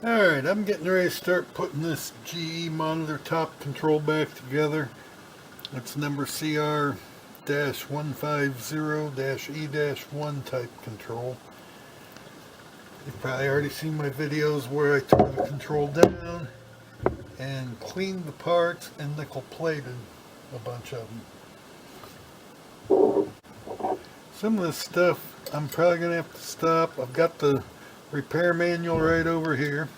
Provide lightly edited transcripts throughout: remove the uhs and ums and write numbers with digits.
Alright, I'm getting ready to start putting this GE monitor top control back together. It's number CR-150-E-1 type control. You've probably already seen my videos where I tore the control down and cleaned the parts and nickel plated a bunch of them. Some of this stuff I'm probably going to have to stop. I've got the repair manual right over here.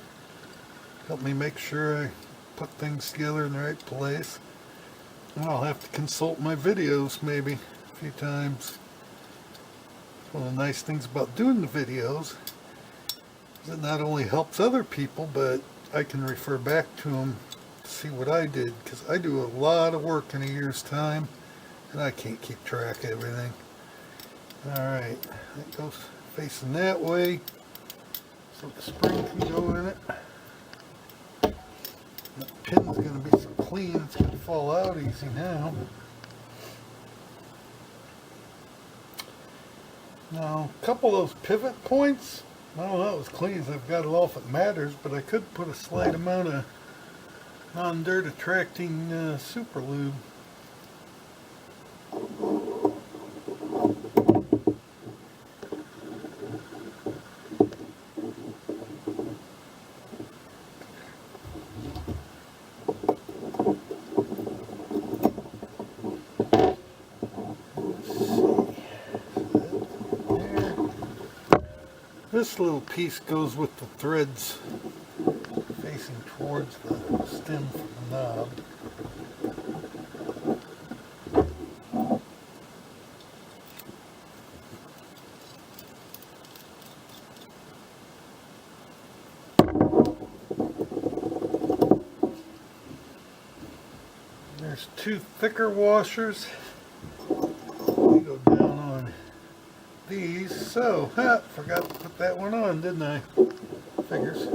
Help me make sure I put things together in the right place. And I'll have to consult my videos maybe a few times. One of the nice things about doing the videos is it not only helps other people, but I can refer back to them to see what I did, because I do a lot of work in a year's time and I can't keep track of everything. Alright, that goes facing that way so the spring can go in it. The pin's going to be so clean it's going to fall out easy now. Now, a couple of those pivot points, I don't know as clean as I've got it off, it matters, but I could put a slight amount of non-dirt attracting super lube. This little piece goes with the threads facing towards the stem for the knob. There's two thicker washers. We go down on these. So, forgot to put that one on, didn't I? Figures.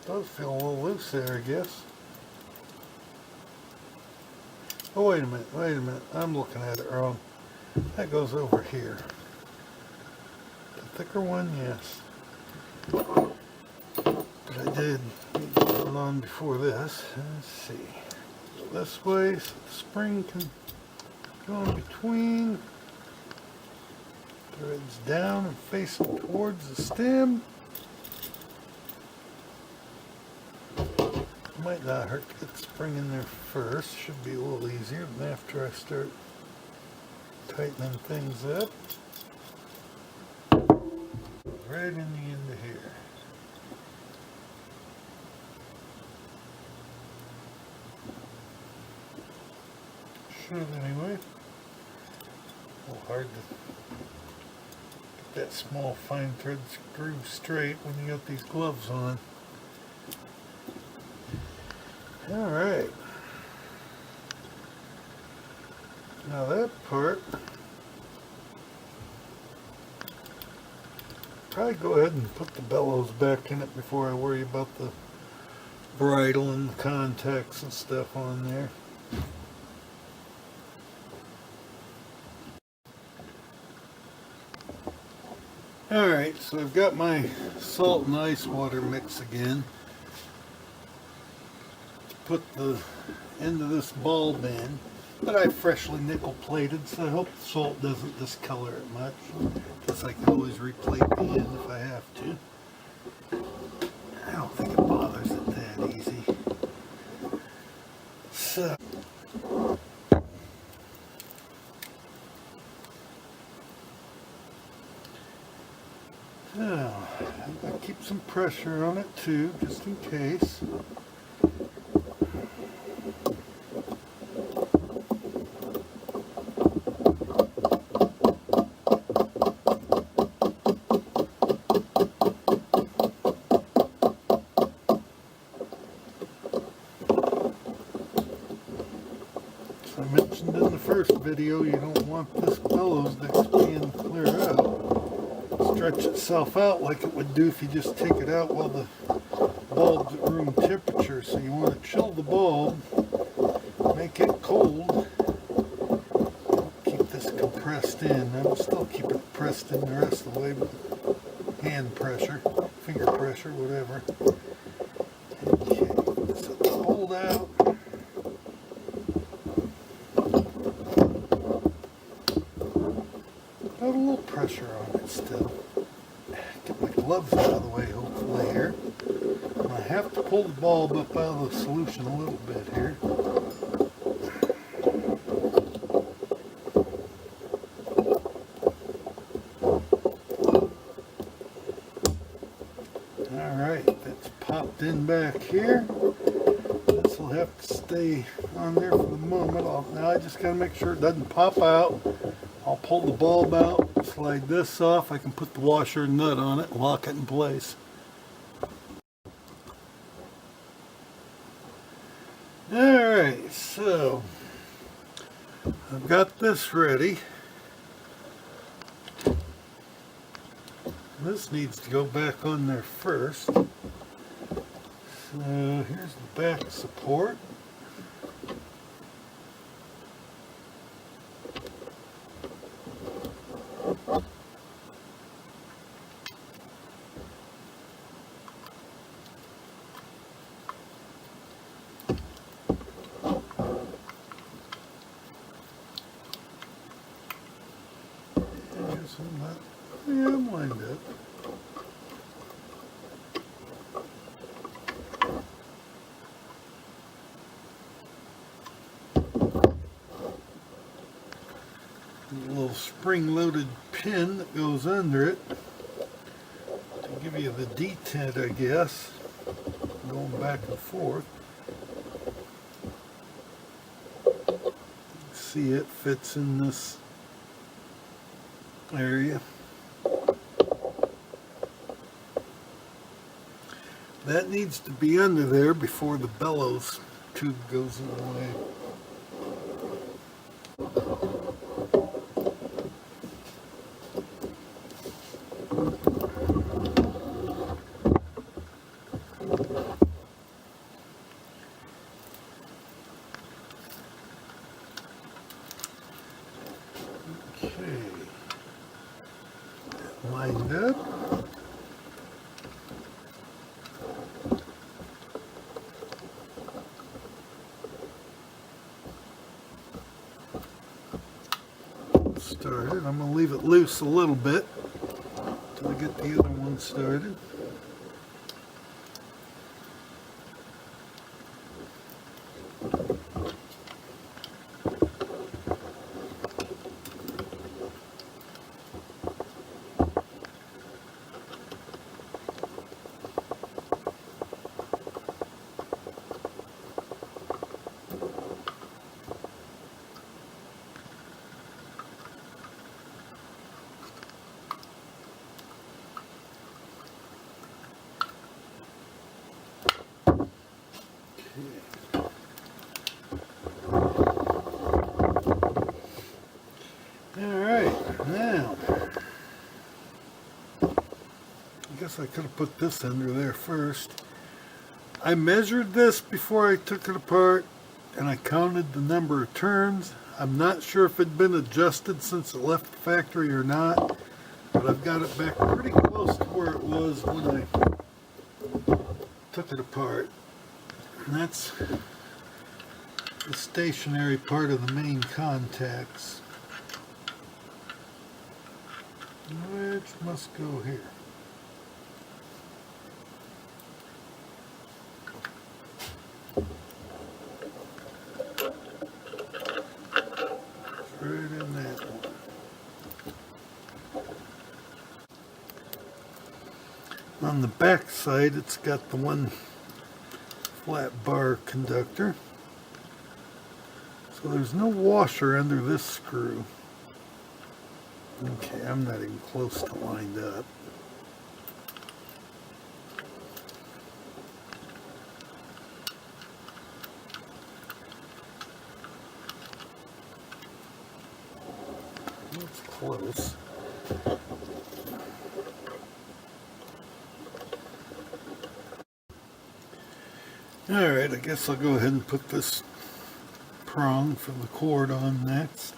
Does feel a little loose there, I guess. Oh, wait a minute. I'm looking at it wrong. That goes over here. The thicker one, yes. But I did put it on before this. Let's see. Go this way so the spring can go in between. Threads down and facing towards the stem. Might not hurt to get the spring in there first. Should be a little easier than after I start tightening things up. Right in the end of here. Should anyway. A little hard to get that small fine thread screw straight when you got these gloves on. Alright. Now that part, probably go ahead and put the bellows back in it before I worry about the bridle and the contacts and stuff on there. Alright, so I've got my salt and ice water mix again. To put the end of this bulb in. But I freshly nickel plated, so I hope the salt doesn't discolor it much. Guess I can always replate the end if I have to. I don't think it bothers it that easy. So now I'll keep some pressure on it too, just in case. I mentioned in the first video, you don't want this bellows to expand clear out. Stretch itself out like it would do if you just take it out while the bulb's at room temperature. So you want to chill the bulb, make it cold. Keep this compressed in. I'm still keep it pressed in the rest of the way with hand pressure, finger pressure, whatever. Okay, so it's pulled out. Got a little pressure on it still. Get my gloves out of the way hopefully here. And I have to pull the bulb up out of the solution a little bit here. Alright, that's popped in back here. This will have to stay on there for the moment. Now I just got to make sure it doesn't pop out. I'll pull the bulb out, slide this off. I can put the washer and nut on it and lock it in place. Alright, so I've got this ready. This needs to go back on there first. So here's the back support. I'm lined up. A little spring-loaded pin that goes under it to give you the detent, I guess, going back and forth. See, it fits in this area. That needs to be under there before the bellows tube goes in the way. Okay, lined up. Started. I'm going to leave it loose a little bit until I get the other one started. Alright, now I guess I could have put this under there first. I measured this before I took it apart and I counted the number of turns. I'm not sure if it had been adjusted since it left the factory or not, but I've got it back pretty close to where it was when I took it apart. And that's the stationary part of the main contacts, which must go here. Right in that one. On the back side, it's got the one flat bar conductor. So there's no washer under this screw. Okay, I'm not even close to lined up. It's close. Alright, I guess I'll go ahead and put this prong for the cord on next.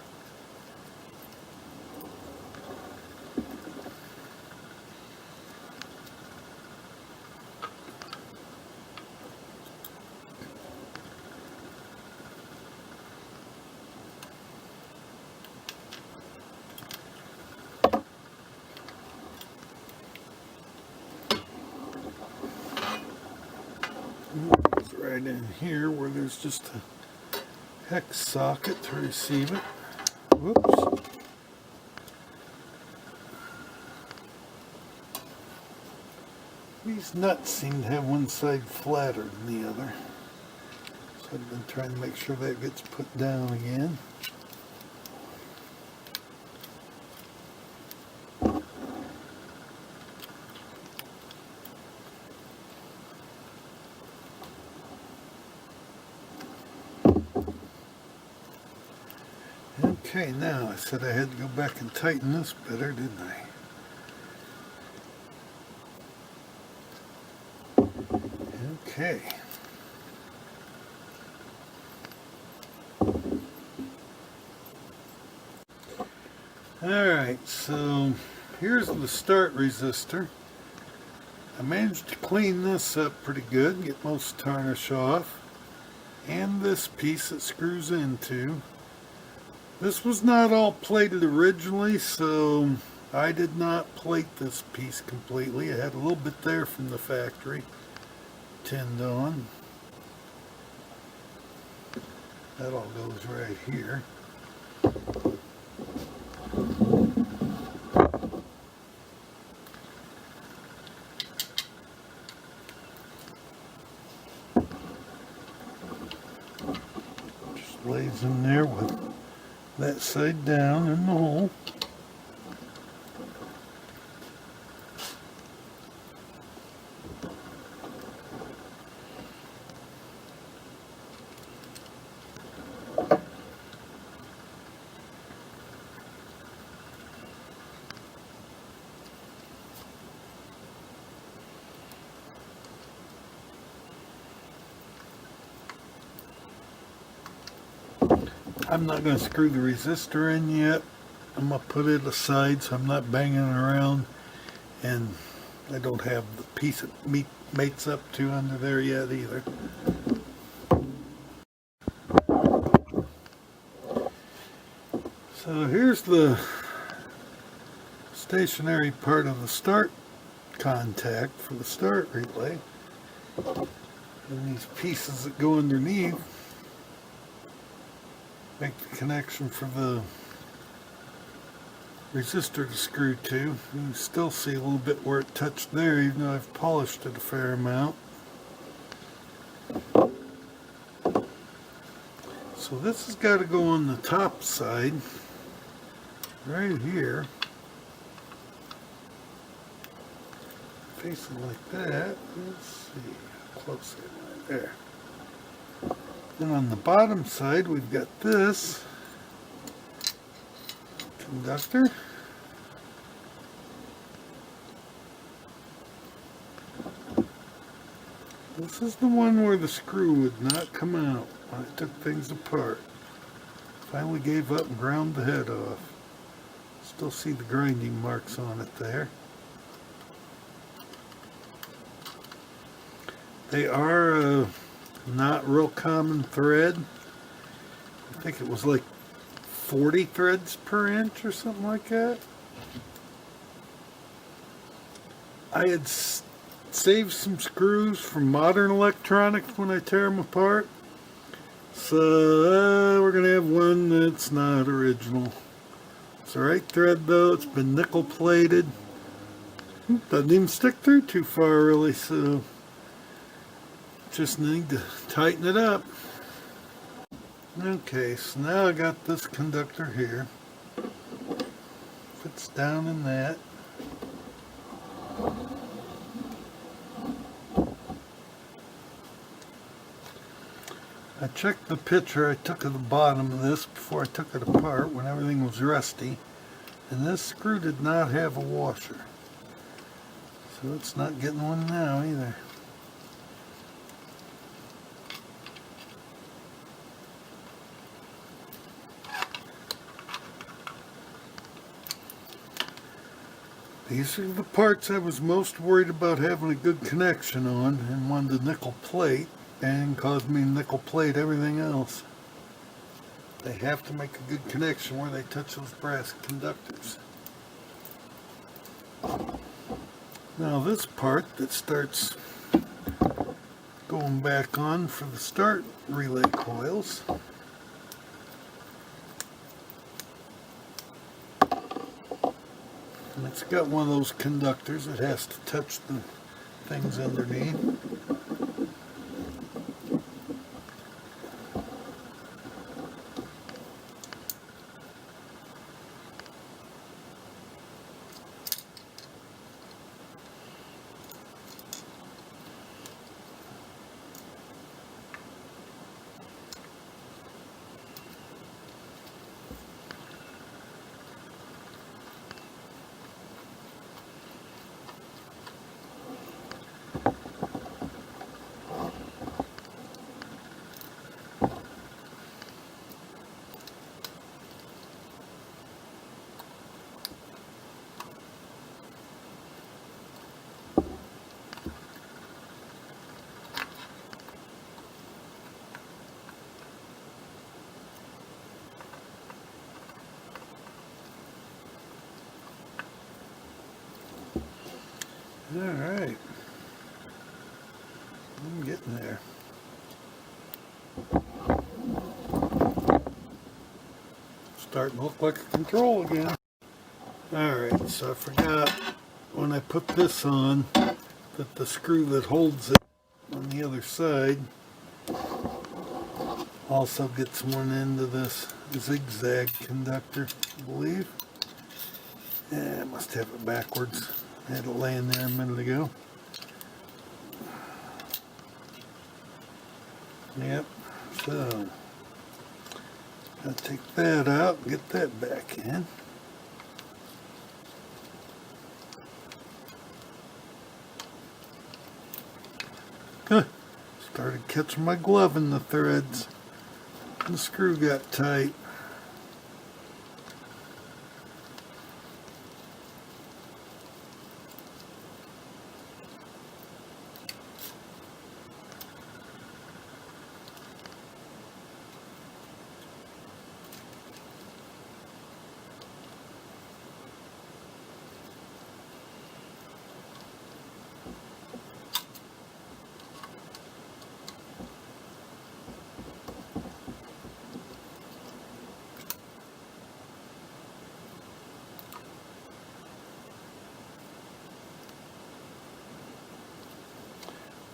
It's right in here where there's just a hex socket to receive it. Whoops. These nuts seem to have one side flatter than the other. So I've been trying to make sure that gets put down again. Okay, now I said I had to go back and tighten this better, didn't I? Okay. Alright, so here's the start resistor. I managed to clean this up pretty good, get most tarnish off. And this piece it screws into. This was not all plated originally, so I did not plate this piece completely. I had a little bit there from the factory, tinned on. That all goes right here. Just lays in there with that side down in the hole. I'm not going to screw the resistor in yet. I'm going to put it aside so I'm not banging around, and I don't have the piece it mates up to under there yet either. So here's the stationary part of the start contact for the start relay. And these pieces that go underneath make the connection for the resistor to screw to. You can still see a little bit where it touched there, even though I've polished it a fair amount. So this has got to go on the top side, right here. Facing like that. Let's see how close I am there. Then on the bottom side, we've got this conductor. This is the one where the screw would not come out when I took things apart. Finally gave up and ground the head off. Still see the grinding marks on it there. They are not real common thread. I think it was like 40 threads per inch or something like that. I had saved some screws from Modern Electronics when I tear them apart. So we're going to have one that's not original. It's the right thread though. It's been nickel plated. Doesn't even stick through too far really, so just need to tighten it up. Okay, so now I got this conductor here. Fits down in that. I checked the picture I took of the bottom of this before I took it apart when everything was rusty, and this screw did not have a washer, so it's not getting one now either. these are the parts I was most worried about having a good connection on and wanted to nickel plate, and caused me to nickel plate everything else. They have to make a good connection where they touch those brass conductors. Now this part that starts going back on for the start relay coils. And it's got one of those conductors that has to touch the things underneath. Alright, I'm getting there. Starting to look like a control again. Alright, so I forgot when I put this on that the screw that holds it on the other side also gets one end of this zigzag conductor, I believe. Yeah, I must have it backwards. I had it laying there a minute ago. Yep, so I'll take that out and get that back in. Huh, started catching my glove in the threads. The screw got tight.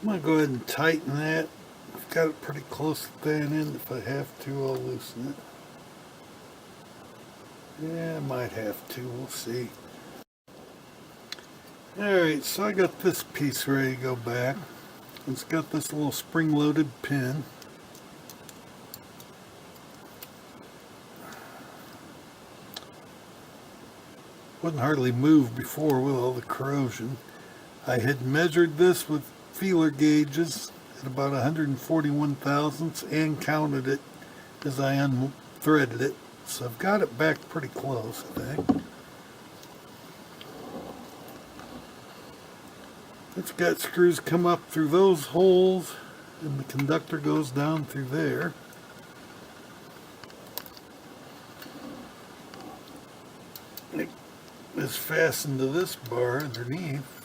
I'm going to go ahead and tighten that. I've got it pretty close to that end. If I have to, I'll loosen it. Yeah, I might have to. We'll see. Alright, so I got this piece ready to go back. It's got this little spring-loaded pin. Wouldn't hardly move before with all the corrosion. I had measured this with feeler gauges at about 141 thousandths and counted it as I unthreaded it. So I've got it back pretty close, I think. It's got screws come up through those holes and the conductor goes down through there. It is fastened to this bar underneath.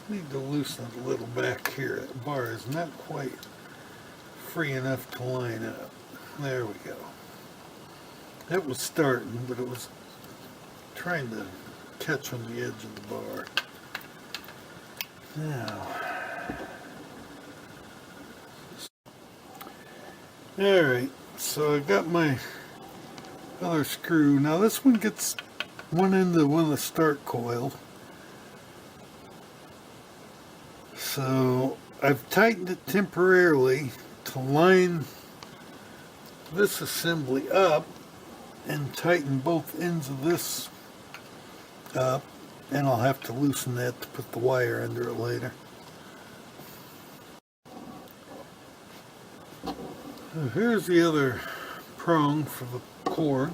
Need to loosen it a little back here. That bar is not quite free enough to line up. There we go. That was starting, but it was trying to catch on the edge of the bar. Now, alright, so I got my other screw. Now this one gets one end of one of the start coils. So I've tightened it temporarily to line this assembly up and tighten both ends of this up, and I'll have to loosen that to put the wire under it later. So here's the other prong for the cord.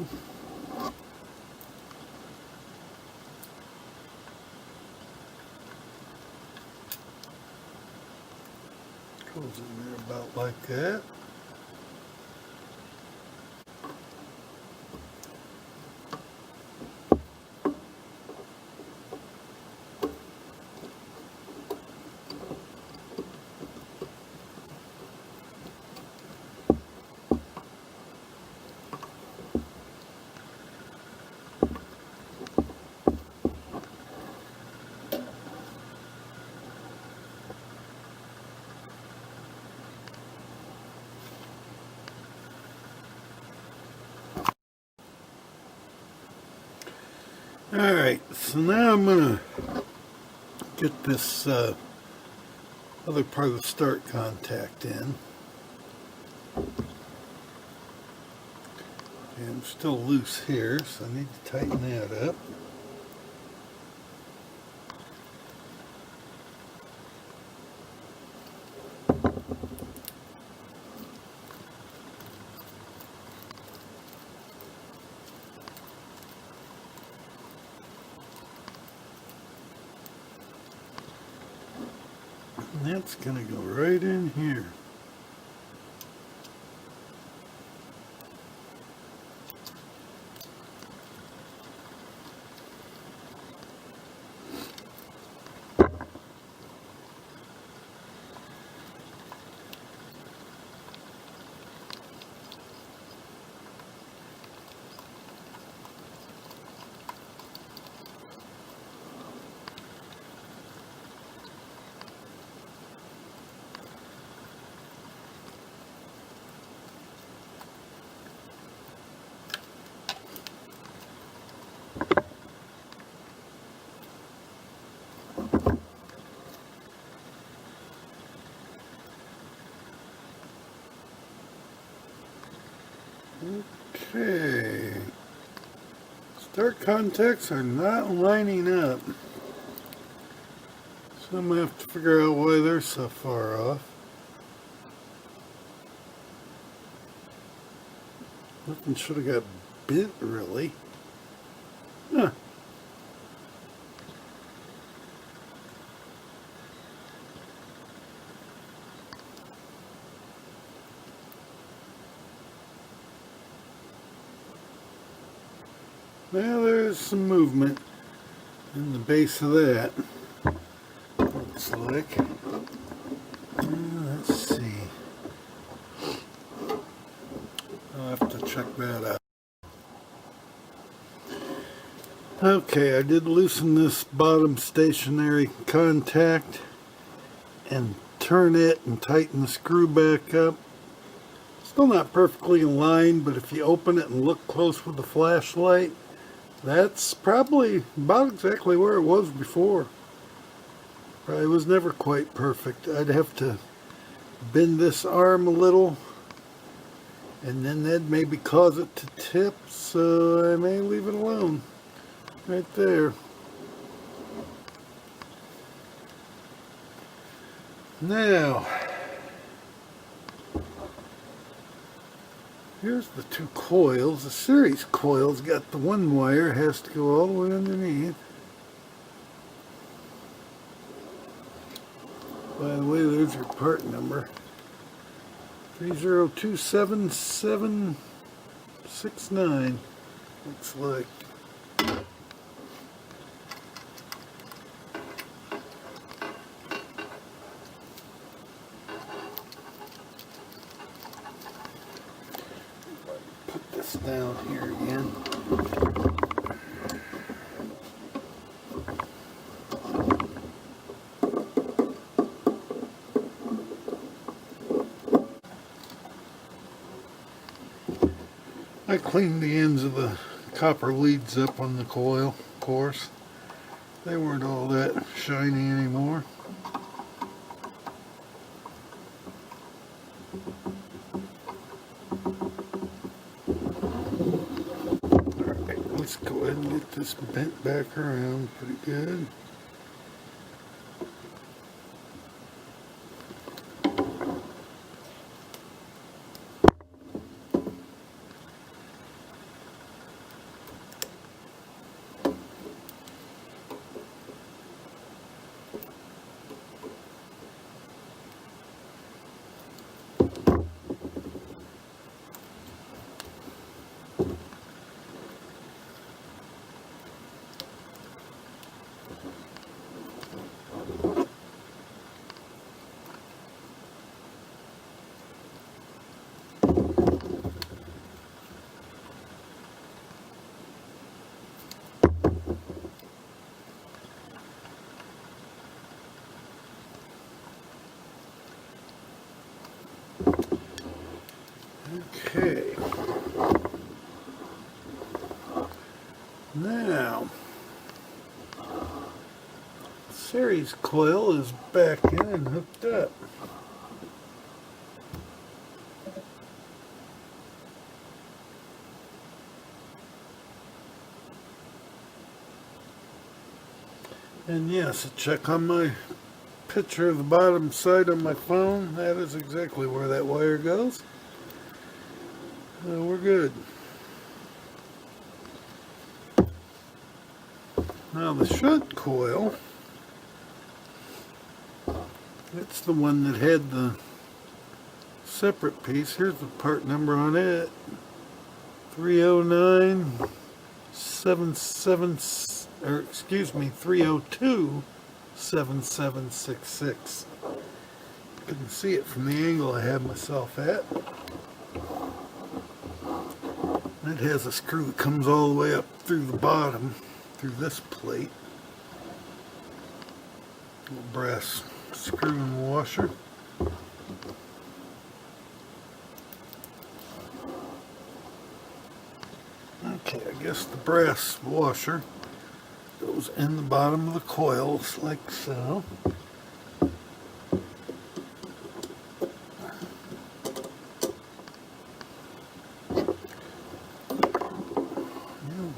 Goes in there about like that. Alright, so now I'm going to get this other part of the start contact in. And I'm still loose here, so I need to tighten that up. And that's going to go right in here. Okay, start contacts are not lining up, so I'm going to have to figure out why they're so far off. Nothing should have got bent really. Huh. Well, there's some movement in the base of that, looks like. Let's see. I'll have to check that out. Okay, I did loosen this bottom stationary contact and turn it and tighten the screw back up. Still not perfectly in line, but if you open it and look close with the flashlight, that's probably about exactly where it was before. Probably was never quite perfect. I'd have to bend this arm a little, and then that'd maybe cause it to tip, so I may leave it alone. Right there. Now, here's the two coils. The series coil's got the one wire, has to go all the way underneath. By the way, there's your part number. 3027769. Looks like. Put this down here again. I cleaned the ends of the copper leads up on the coil, of course. They weren't all that shiny anymore. this bent back around pretty good. Okay. Now, series coil is back in and hooked up. And yes, check on my picture of the bottom side of my phone. That is exactly where that wire goes. We're good. Now the shunt coil, it's the one that had the separate piece. Here's the part number on it. 3027766. Couldn't see it from the angle I had myself at. It has a screw that comes all the way up through the bottom, through this plate. Little brass screw and washer. Okay, I guess the brass washer goes in the bottom of the coils like so.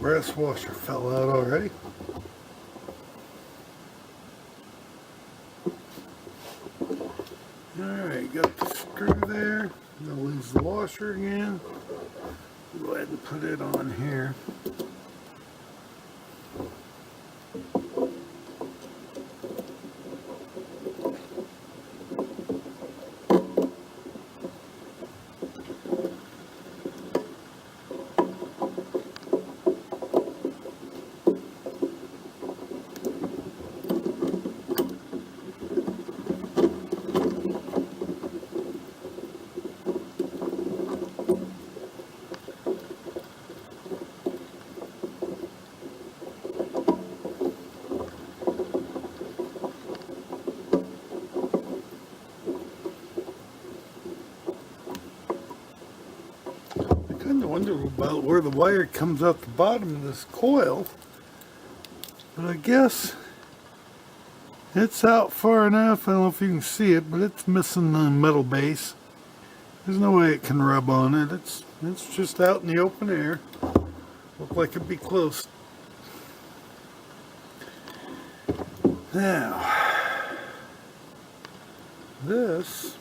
Brass washer fell out already. Alright, got the screw there. I'll lose the washer again. Go ahead and put it on here. I wonder about where the wire comes out the bottom of this coil, but I guess it's out far enough. I don't know if you can see it, but it's missing the metal base. There's no way it can rub on it. It's just out in the open air. Look like it'd be close. Now, this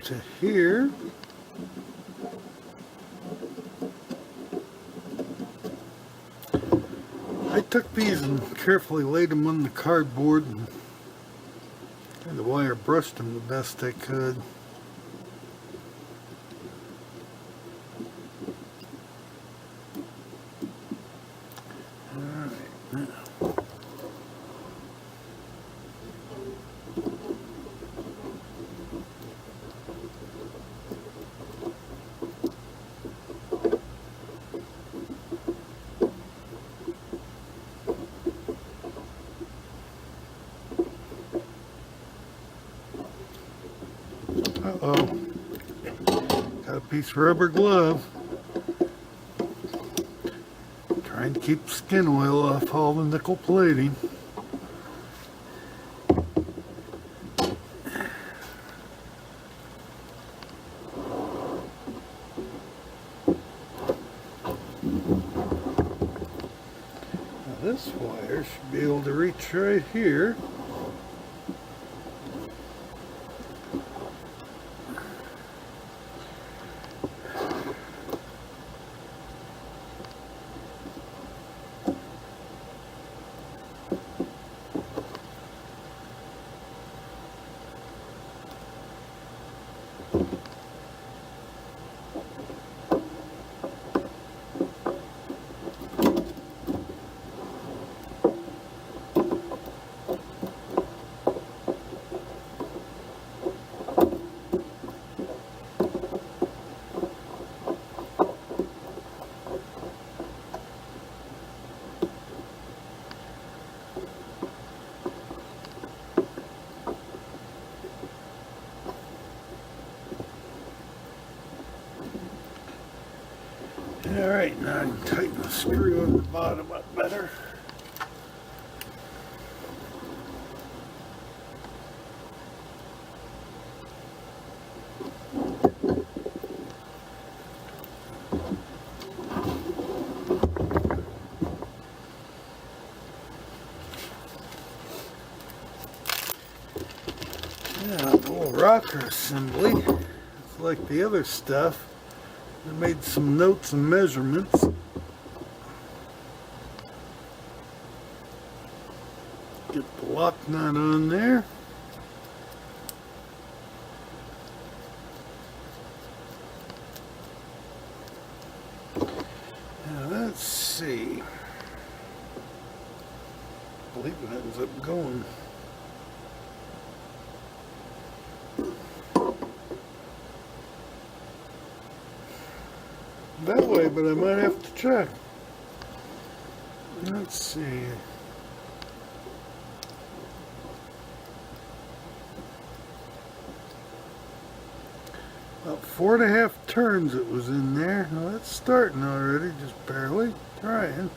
to here. I took these and carefully laid them on the cardboard and the wire brushed them the best I could. Uh-oh. Got a piece of rubber glove. Trying to keep skin oil off all the nickel plating. This wire should be able to reach right here. Alright, now I can tighten the screw on the bottom up better. Yeah, the whole rocker assembly, it's like the other stuff. I made some notes and measurements. Get the lock nut on there. Now let's see. I believe it ends up going. That way, but I might have to check. Let's see. About 4.5 turns it was in there. Well, that's starting already, just barely. Trying.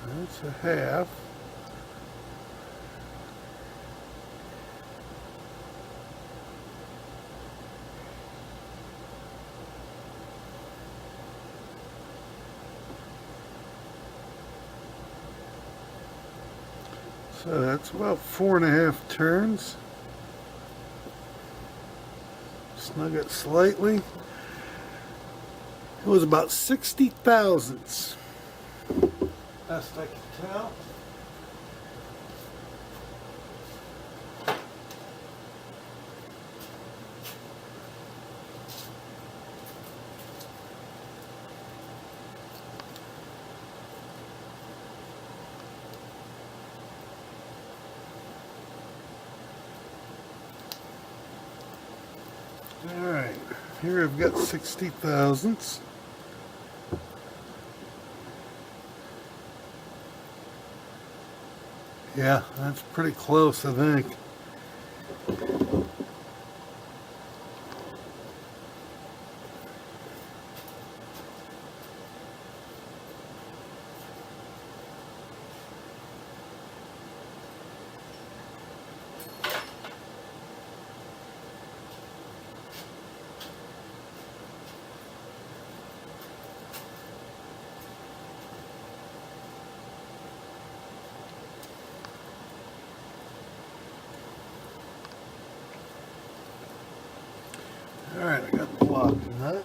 That's a half. So that's about 4.5 turns. Snug it slightly. It was about 60 thousandths. Best I can tell. Alright, here I've got 60 thousandths. Yeah, that's pretty close, I think. Alright, I got the lock nut.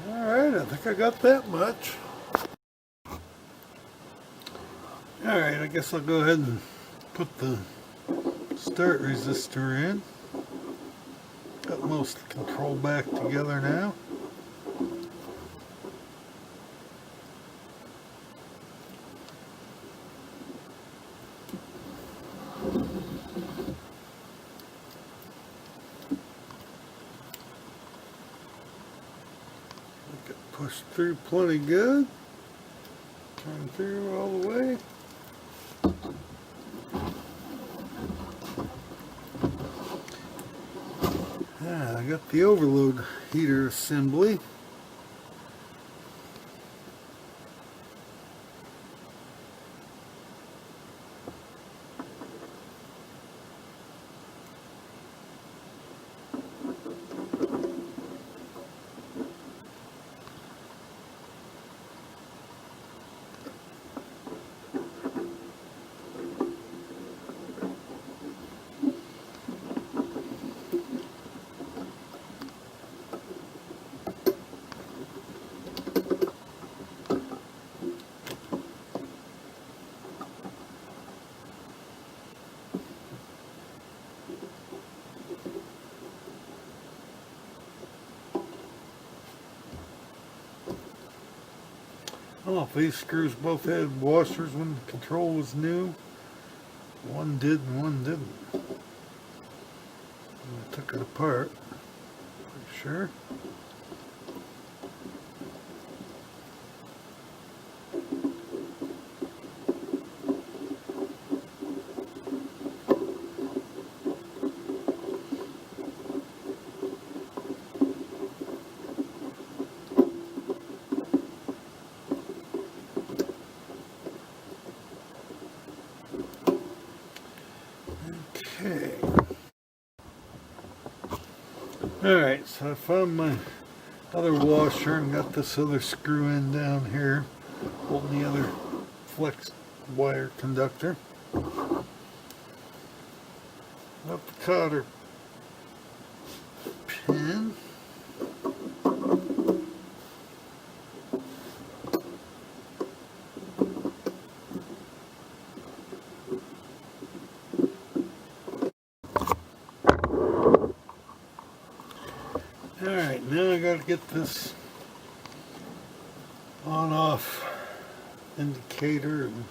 Alright, I think I got that much. Alright, I guess I'll go ahead and put the start resistor in. Got most of the control back together now. Push through plenty good. Turn through all the way. got the overload heater assembly. I don't know if these screws both had washers when the control was new. One did and one didn't. I took it apart, pretty sure. Okay. Alright, so I found my other washer and got this other screw in down here holding the other flex wire conductor. Got the cotter pin. Alright, now I gotta get this on-off indicator and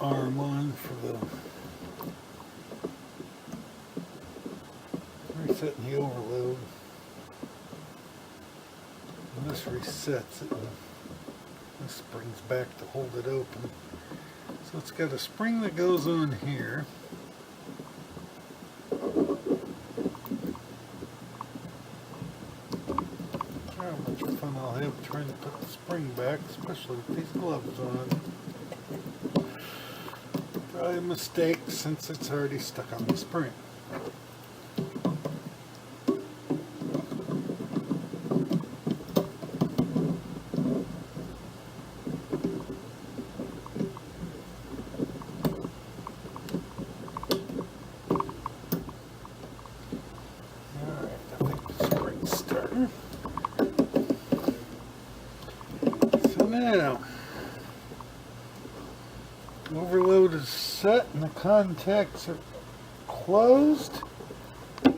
arm on for the resetting the overload. And this resets it and this springs back to hold it open. So it's got a spring that goes on here. How much fun I'll have trying to put the spring back, especially with these gloves on. Probably a mistake since it's already stuck on the spring. Now, overload is set and the contacts are closed. If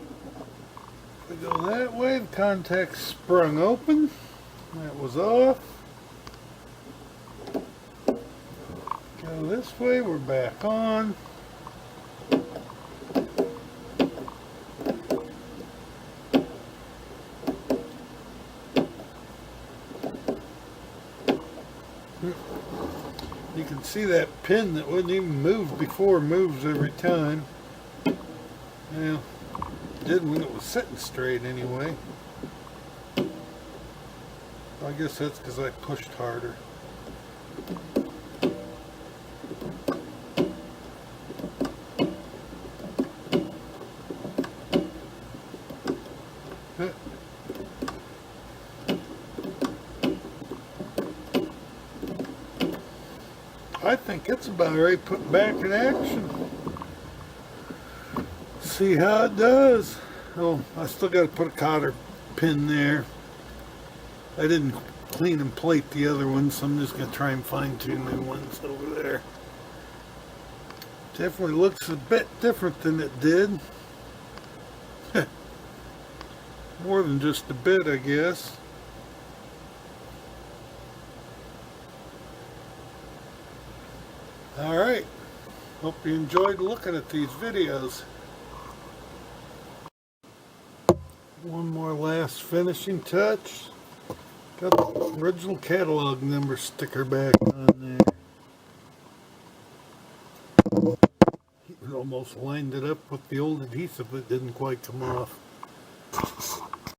we go that way, the contacts sprung open. That was off. Go this way, we're back on. You can see that pin that wouldn't even move before moves every time. Well, it did when it was sitting straight anyway. I guess that's because I pushed harder. I think it's about ready to put back in action. See how it does. Oh, I still got to put a cotter pin there. I didn't clean and plate the other one, so I'm just going to try and find two new ones over there. Definitely looks a bit different than it did. More than just a bit, I guess. Alright, hope you enjoyed looking at these videos. One more last finishing touch. Got the original catalog number sticker back on there. It almost lined it up with the old adhesive that didn't quite come off.